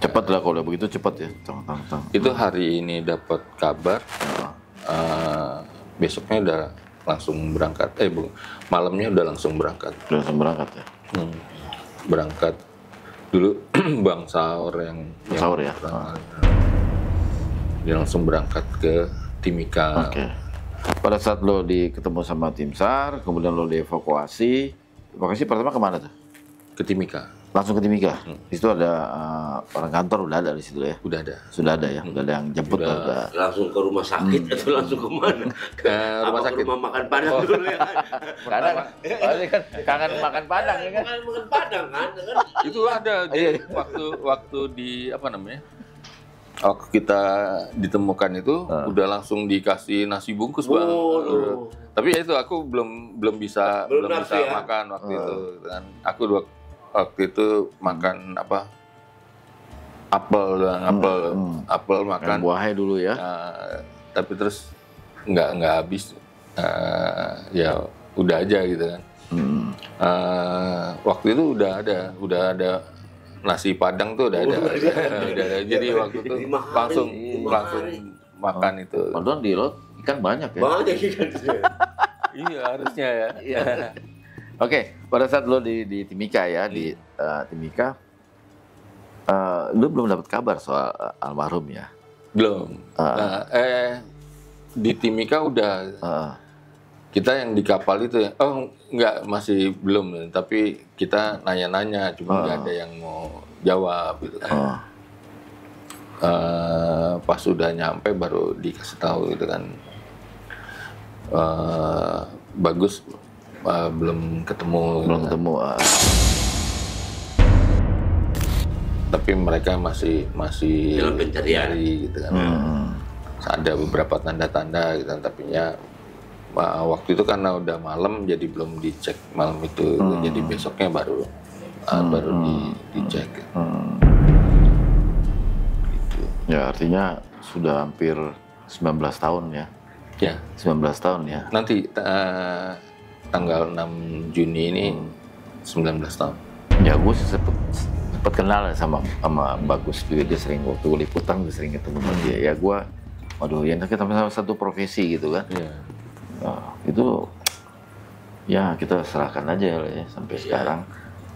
Cepat lah kalau begitu, cepat ya. Itu hari ini dapat kabar, besoknya udah langsung berangkat. Malamnya udah langsung berangkat. Langsung berangkat ya. Berangkat dulu Bang Saur yang Saur ya. dia langsung berangkat ke Timika. Oke. Pada saat lo ketemu sama tim SAR, kemudian lo dievakuasi pertama kemana tuh? Ke Timika. Langsung ke Timika. Di situ ada orang kantor udah ada di situ ya. Sudah ada ya. Udah ada yang jemput. Udah. Langsung ke rumah sakit atau langsung ke mana? Ke rumah sakit. Rumah makan Padang dulu ya kan. Karena kan kangen makan Padang ya kan. Makan Padang kan. Itu ada waktu di apa namanya? Waktu kita ditemukan itu udah langsung dikasih nasi bungkus, Bang. Tapi ya itu aku belum bisa ya? Makan waktu itu kan. Aku waktu itu makan apa? Apel makan. Buahnya dulu ya. Tapi terus nggak habis. Ya udah aja gitu kan. Waktu itu udah ada nasi Padang tuh udah ada. Jadi waktu itu langsung makan itu. Padahal di laut ikan banyak ya. Banyak ikan. Iya harusnya ya. Oke, pada saat lo di Timika ya, di Timika, lo belum dapat kabar soal almarhum ya? Belum. Di Timika udah. Kita yang di kapal itu ya, enggak, masih belum, tapi kita nanya-nanya, cuma nggak ada yang mau jawab gitu kan. Pas sudah nyampe baru dikasih tahu gitu kan. Bagus, belum ketemu. Tapi mereka masih dalam pencarian gitu kan. Ada beberapa tanda-tanda gitu kan, tapi ya waktu itu karena udah malam jadi belum dicek malam itu, jadi besoknya baru dicek. Gitu. Ya artinya sudah hampir 19 tahun ya. Ya, 19 tahun ya. Nanti tanggal 6 Juni ini 19 tahun. Ya gue sempat kenal sama Bagus juga, dia sering waktu liputan gue sering ketemu sama dia. Ya gue, waduh ya kita sama satu profesi gitu kan. Yeah. Nah, itu ya kita serahkan aja lah ya sampai sekarang.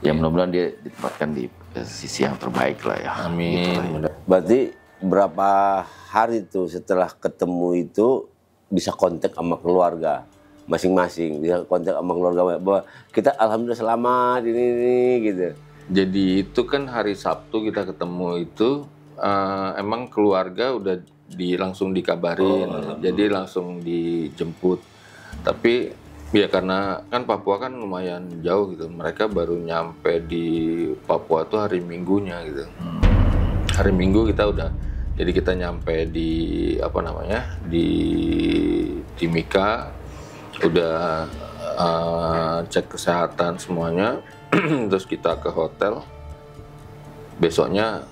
Ya mudah-mudahan dia ditempatkan di sisi yang terbaik lah ya. Amin. Gitu lah ya. Berarti berapa hari tuh setelah ketemu itu bisa kontak sama keluarga masing-masing, bisa kontak sama keluarga bahwa kita alhamdulillah selamat ini gitu. Jadi itu kan hari Sabtu kita ketemu itu, emang keluarga udah langsung dikabarin, jadi langsung dijemput. Tapi ya karena kan Papua kan lumayan jauh gitu, mereka baru nyampe di Papua tuh hari Minggunya gitu. Hari Minggu jadi kita nyampe di apa namanya, di Timika, udah cek kesehatan semuanya, terus kita ke hotel. Besoknya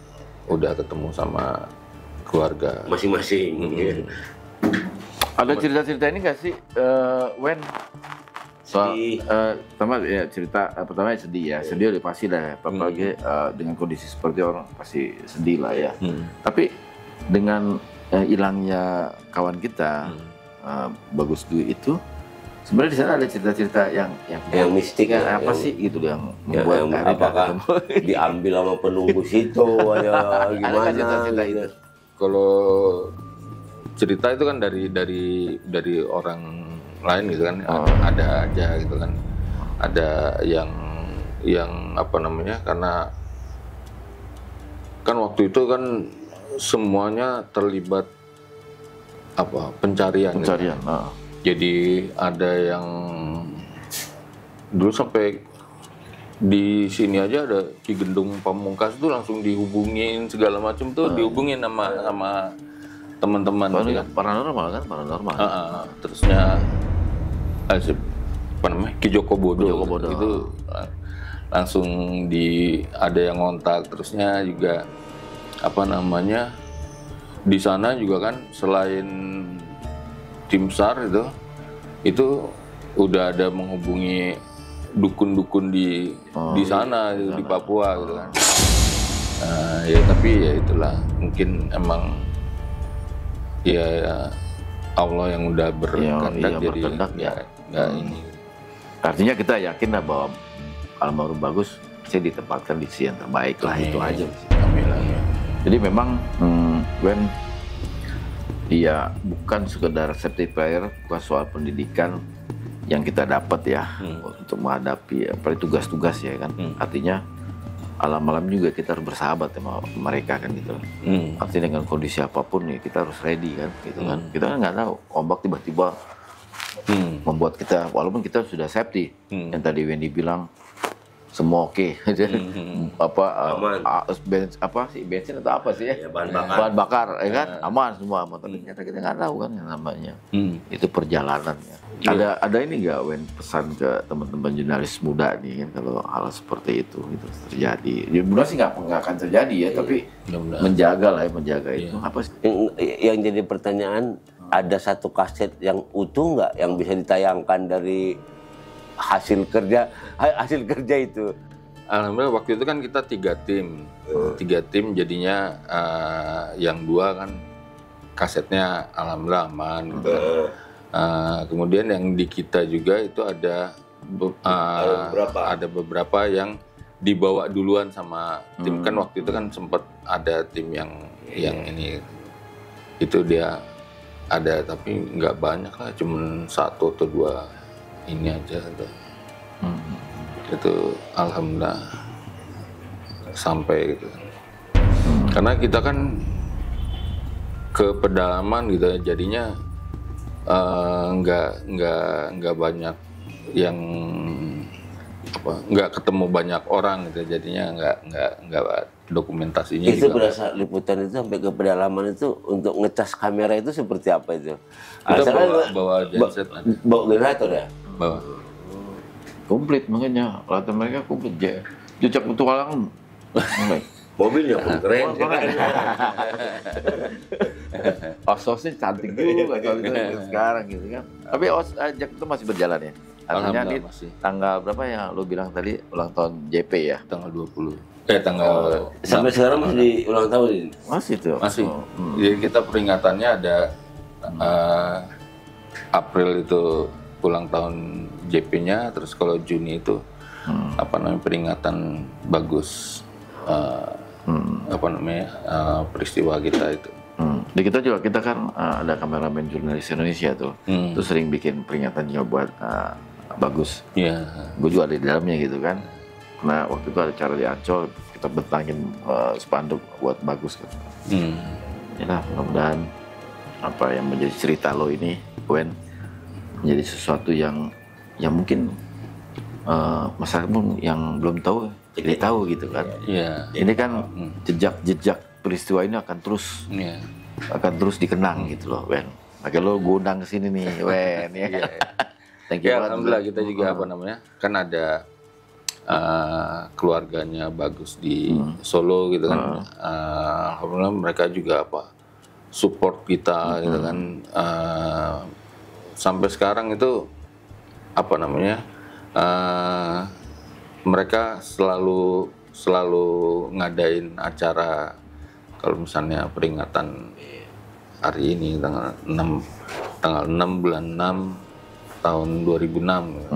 udah ketemu sama keluarga masing-masing. Ada cerita-cerita ini nggak sih, Wen? Soal pertama ya pertama sedih ya, sedih udah pasti lah ya, apalagi dengan kondisi seperti orang pasti sedih lah ya. Tapi dengan hilangnya kawan kita Bagus Dwi itu, sebenarnya di sana ada cerita-cerita yang mistik ya, apa sih gitu yang membuat apakah diambil sama penunggu situ ya gimana cerita-cerita gitu. itu? Kalau cerita itu kan dari orang lain gitu kan, ada aja gitu kan, ada yang apa namanya, karena kan waktu itu kan semuanya terlibat apa pencarian. Gitu. Jadi ada yang dulu sampai di sini aja ada Ki Gendung Pamungkas tuh langsung dihubungin segala macam tuh, dihubungin sama teman-teman gitu kan. Paranormal. Terusnya apa namanya, Ki Joko Bodo itu langsung ada yang ngontak. Terusnya juga apa namanya, di sana juga kan selain tim SAR itu udah ada menghubungi dukun-dukun di sana gitu, di Papua gitu kan. Ya tapi ya itulah, mungkin emang ya Allah yang udah berkehendak, jadi nggak ini. Artinya kita yakin lah bahwa almarhum Bagus pasti ditempatkan di sisi yang terbaik lah. Itu aja. Amin. Jadi memang Wen, Iya, bukan sekedar safety player, bukan soal pendidikan yang kita dapat ya untuk menghadapi tugas-tugas ya kan. Artinya alam-alam juga kita harus bersahabat sama mereka kan gitu. Artinya dengan kondisi apapun ya kita harus ready kan gitu kan. Kita kan nggak tahu ombak tiba-tiba membuat kita, walaupun kita sudah safety, yang tadi Wendy bilang semua oke, bensin atau apa sih ya, bahan bakar ya kan, aman semua, tapi ternyata kita nggak tahu kan yang namanya itu perjalanan ya. Ada ini nggak Wen, pesan ke teman-teman jurnalis muda nih kan kalau hal seperti itu terjadi, ya mudah sih nggak akan terjadi ya, tapi menjaga itu apa sih? Yang jadi pertanyaan, ada satu kaset yang utuh nggak yang bisa ditayangkan dari hasil kerja itu? Alhamdulillah waktu itu kan kita 3 tim jadinya yang 2 kan kasetnya alhamdulillah aman gitu kan. Kemudian yang di kita juga itu ada beberapa yang dibawa duluan sama tim kan waktu itu kan sempat ada tim yang ini itu dia ada tapi nggak banyak lah, cuma 1 atau 2 ini aja itu alhamdulillah sampai gitu karena kita kan ke pedalaman gitu jadinya nggak banyak yang nggak ketemu banyak orang gitu jadinya nggak dokumentasinya itu pada saat liputan itu sampai ke pedalaman itu untuk ngecas kamera itu seperti apa itu? Kita bawa genset, bawa generator ya? Bawa. Komplit makanya latar mereka komplit jejak petualangan. Mobilnya pun keren. Ososnya cantik juga kalau itu sekarang gitu kan. Tapi Jack itu masih berjalan ya. Artinya ini tanggal berapa ya lo bilang tadi ulang tahun JP ya? Tanggal 20. Tanggal sampai sekarang masih di ulang tahun ini? Masih tuh. Masih. Jadi kita peringatannya ada April itu ulang tahun JP-nya, terus kalau Juni itu peringatan bagus peristiwa kita itu. Di kita juga kan ada kameramen jurnalis Indonesia tuh, terus sering bikin peringatannya buat bagus. Iya. Gue juga ada di dalamnya gitu kan. Nah waktu itu ada acara di Ancol, kita bentangin spanduk buat bagus kan. Ya mudah-mudahan apa yang menjadi cerita lo ini, Wen, menjadi sesuatu yang mungkin masyarakat pun yang belum tahu jadi tahu gitu kan. Ini kan jejak peristiwa ini akan terus dikenang gitu loh, Wen. Makanya lo undang ke sini nih, Wen ya. Thank you. Alhamdulillah kita juga kan ada keluarganya bagus di Solo gitu kan. Alhamdulillah mereka juga support kita gitu kan. Sampai sekarang itu mereka selalu ngadain acara kalau misalnya peringatan hari ini tanggal 6 bulan 6 tahun 2006 gitu.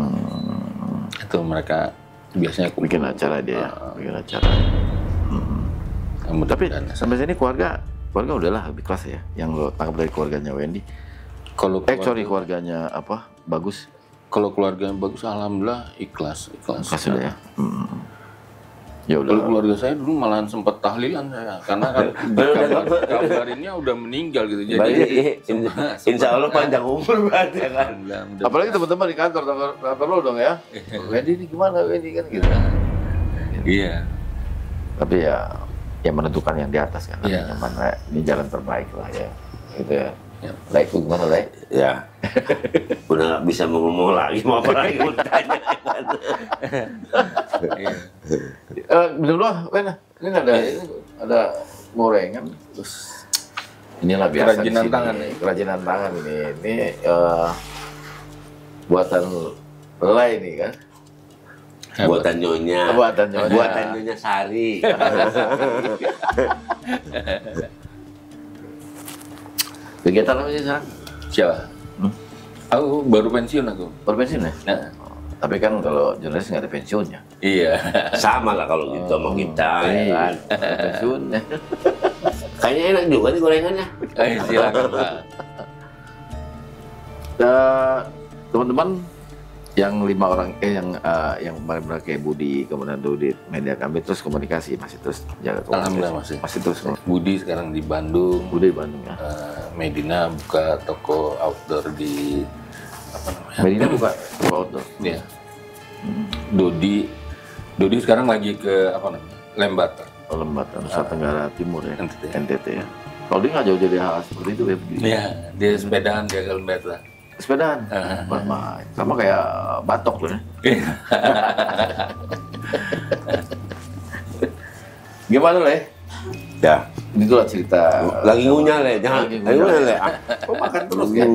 Itu mereka biasanya bikin acara dia bikin acara. Tapi sampai sini keluarga udahlah lebih kelas ya yang lo tangkap dari keluarganya Wendy. Kalau keluarganya bagus. Kalau keluarganya bagus, alhamdulillah ikhlas sudah ya. Ya udah. Kalau keluarga saya dulu malahan sempat tahlilan saya, karena kan kabarinnya udah meninggal gitu. Jadi insya Allah panjang umur berarti kan. Apalagi teman-teman di kantor lo dong ya. Wendy ini gimana Wendy kan gitu. Iya. Tapi ya menentukan yang di atas kan. Yang mana ini jalan terbaik lah ya. Gitu ya. Lai itu gimana Lai? Ya, udah nggak bisa ngomong lagi, mau apa lagi mau tanya. Bener loh, ini ada gorengan, terus inilah biasa kerajinan tangan nih. Kerajinan tangan ini buatan Lai ini kan. Buatan Nyonya Sari. Kegiatan apa sih sekarang? Siapa? Aku baru pensiun aku. Baru pensiun ya? Nah. Tapi kan kalau jurnalis nggak ada pensiunnya. Iya. Sama lah kalau gitu sama kita. Iya. Pensiunnya. Kayaknya enak juga nih gorengannya. Silakan Pak. Teman-teman yang 5 orang yang kemarin kayak Budi, kemudian Dudit, media kami terus komunikasi masih terus jaga komunikasi. Alhamdulillah masih terus. Budi sekarang di Bandung. Budi di Bandung ya. Medina buka toko outdoor di apa namanya? Medina buka toko outdoor. Iya. Dodi sekarang lagi ke apa namanya? Lembata. Lembata, Nusa Tenggara Timur ya. NTT. NTT ya. Kalau dia nggak jauh dari hal seperti itu ya begini. Iya, dia sepedaan dia ke Lembata. Sepedaan, sama kayak batok loh ya. Gimana Le? Ya. Ini tuh cerita. Lagi ngunyah Le, jangan. Lagi ngunyah Le. Kok makan terus ya?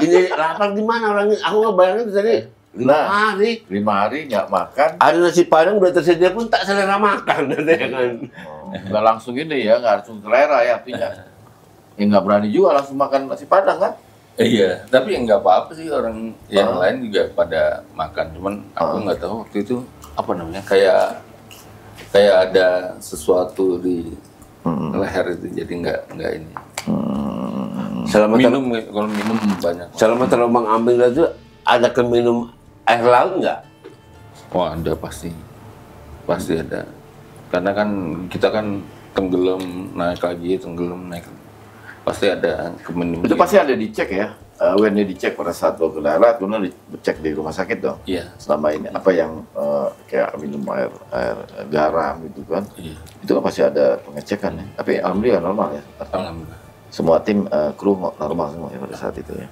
Ini lapar di mana orangnya? Aku nggak bayangin tadi. 5 hari. 5 hari nggak makan. Ada nasi padang udah tersedia pun tak selera makan, kan? Nggak langsung ini ya, nggak langsung selera ya artinya. Ya nggak berani juga langsung makan nasi padang kan? Iya, tapi nggak apa-apa sih orang yang lain juga pada makan. Cuman aku nggak tahu waktu itu apa namanya kayak ada sesuatu di leher itu jadi nggak ini. Selama kalau minum banyak. Selama terbang ambing itu ada keminum air laut nggak? Wah ada pasti ada. Karena kan kita kan tenggelam naik lagi tenggelam naik. Pasti ada keminum. Itu pasti ada dicek ya. When dicek pada saat lo ke darat, lo dicek di rumah sakit dong. Iya. Selama ini apa yang kayak minum air garam gitu kan? Iya. Itu kan pasti ada pengecekan ya. Tapi alhamdulillah normal ya. Alhamdulillah. Semua tim kru normal semua ya pada saat itu ya.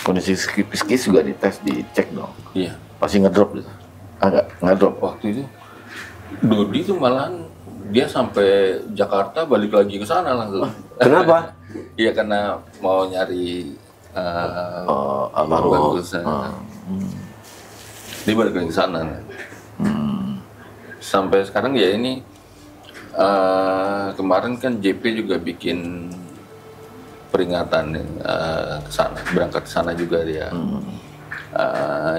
Kondisi psikis juga dites, dicek dong. Iya. Pasti ngedrop gitu. Agak ngedrop. Waktu itu Dodi tuh malahan dia sampai Jakarta balik lagi ke sana langsung. Kenapa? Iya karena mau nyari almarhum. Dia balik lagi ke sana. Sampai sekarang ya ini kemarin kan JP juga bikin peringatan ke sana, berangkat ke sana juga dia.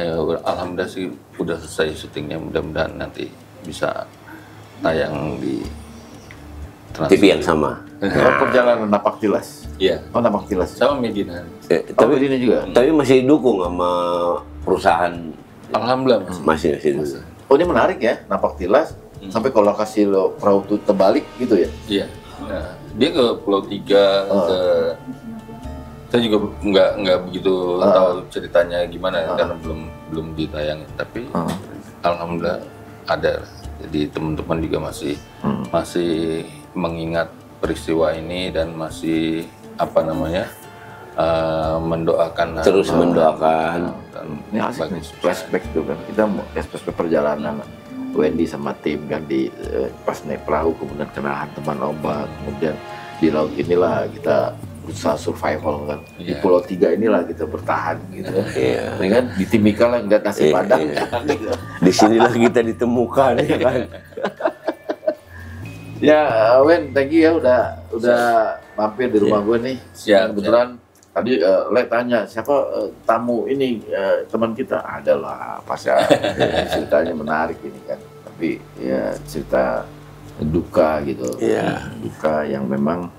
Ya, alhamdulillah sih udah selesai syutingnya, mudah-mudahan nanti bisa tayang di TV yang sama. Perjalanan Napak Tilas. Iya. Oh, Napak Tilas. Sama Medina. Tapi ini juga. Tapi masih didukung sama perusahaan. Alhamdulillah Masih. Oh, ini menarik ya, Napak Tilas. Sampai kalau kasih lo perahu itu terbalik gitu ya? Iya. Nah, dia ke Pulau Tiga, saya juga nggak begitu tahu ceritanya gimana karena belum ditayangin. Tapi alhamdulillah ada. Jadi teman-teman juga masih mengingat peristiwa ini dan masih apa namanya mendoakan. Terus mendoakan. Ini asik flashback tuh kan. Kita mau flashback perjalanan Wendy sama tim kan di pas naik perahu kemudian kena hantaman ombak, kemudian di laut inilah kita berusaha survival kan. Di Pulau Tiga inilah kita bertahan gitu kan. Ini kan di Timika lah ngeliat nasi padang. Gitu. Di sinilah kita ditemukan ya kan. Ya, Wen, thank you ya udah mampir di rumah gue nih. Siap. Kebetulan tadi Le tanya siapa tamu ini teman kita adalah pas ya ceritanya menarik ini kan. Tapi ya cerita duka gitu. Iya. Duka yang memang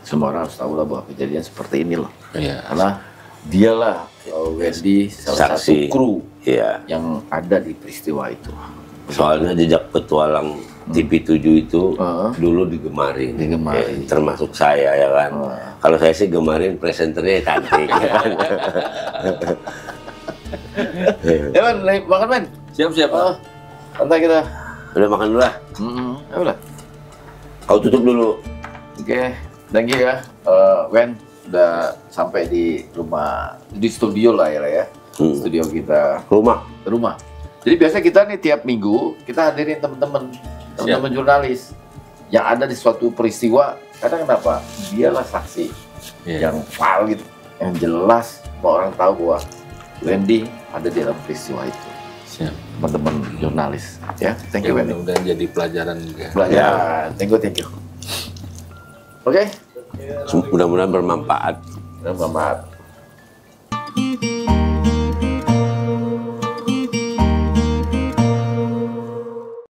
semua orang harus tahu lah bahwa kejadian seperti ini loh. Iya. Karena dialah Wendy salah satu kru yang ada di peristiwa itu. Soalnya jejak petualang TV7 itu dulu digemarin. Termasuk saya ya kan. Kalau saya sih gemarin presenternya cantik. Ya Man, makan Man. Siap. Santai kita. Udah makan dulu lah. Ya udah. Kau tutup dulu. Oke, thank you ya. Wen udah sampai di rumah, di studio lah ya. Studio kita. Rumah. Jadi biasa kita nih tiap minggu kita hadirin teman-teman jurnalis yang ada di suatu peristiwa. Karena kenapa? Dialah saksi yang valid, yang jelas bahwa orang tahu bahwa Wendy ada di dalam peristiwa itu. Siap. Teman-teman jurnalis, ya. Thank you Wendy. Udah jadi pelajaran juga. Pelajaran. Thank you. Oke. Mudah-mudahan bermanfaat. Bermanfaat.